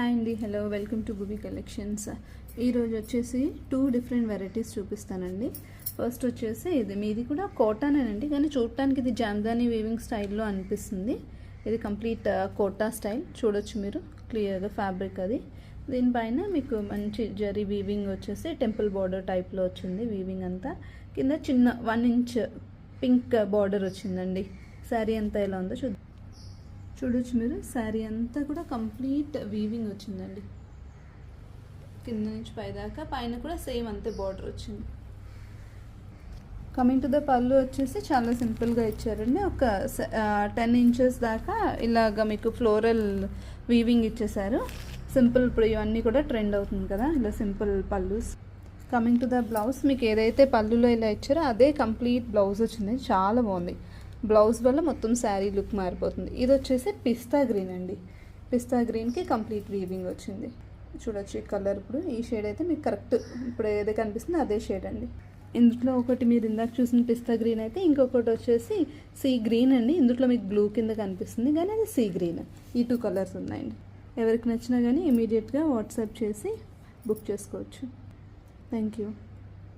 Hi అండి, hello, welcome to భూమి collections. ఈరోజు వచ్చేసి 2 డిఫరెంట్ వెరైటీస్ చూపిస్తానండి. ఫస్ట్ వచ్చేసి ఇది మీది కూడా కోటానేనండి, కానీ చూడటానికి ఇది జామ్దాని వీవింగ్ స్టైల్లో అనిపిస్తుంది. ఇది కంప్లీట్ కోటా స్టైల్ చూడొచ్చు మీరు క్లియర్గా ఫ్యాబ్రిక్ అది. దీనిపైన మీకు మంచి జరీ వీవింగ్ వచ్చేసి టెంపుల్ బార్డర్ టైప్లో వచ్చింది. వీవింగ్ అంతా కింద చిన్న 1 ఇంచ్ పింక్ బార్డర్ వచ్చిందండి. శారీ అంతా ఎలా ఉందో చూడొచ్చు మీరు. శారీ అంతా కూడా కంప్లీట్ వీవింగ్ వచ్చిందండి, కింద నుంచి పైదాకా. పైన కూడా సేమ్ అంతే బార్డర్ వచ్చింది. కమింగ్ టు ద పళ్ళు వచ్చేసి చాలా సింపుల్గా ఇచ్చారండి. ఒక 10 ఇంచెస్ దాకా ఇలాగ మీకు ఫ్లోరల్ వీవింగ్ ఇచ్చేసారు. సింపుల్, ఇప్పుడు ఇవన్నీ కూడా ట్రెండ్ అవుతుంది కదా, ఇలా simple పళ్ళుస్. Coming to the blouse, మీకు ఏదైతే పళ్ళులో ఇలా ఇచ్చారో అదే కంప్లీట్ బ్లౌజ్ వచ్చింది. చాలా బాగుంది. బ్లౌజ్ వల్ల మొత్తం శారీ లుక్ మారిపోతుంది. ఇది వచ్చేసి పిస్తా గ్రీన్ అండి. పిస్తా గ్రీన్కి కంప్లీట్ వీవింగ్ వచ్చింది. చూడొచ్చు ఈ కలర్. ఇప్పుడు ఈ షేడ్ అయితే మీకు కరెక్ట్ ఇప్పుడు ఏదైతే కనిపిస్తుందో అదే షేడ్ అండి. ఇందులో ఒకటి మీరు ఇందాక చూసిన పిస్తా గ్రీన్ అయితే, ఇంకొకటి వచ్చేసి సీ గ్రీన్ అండి. ఇందులో మీకు బ్లూ కింద కనిపిస్తుంది, కానీ అది సీ గ్రీన్. ఈ 2 కలర్స్ ఉన్నాయండి. ఎవరికి నచ్చినా కానీ ఇమీడియట్గా వాట్సాప్ చేసి బుక్ చేసుకోవచ్చు. Thank you.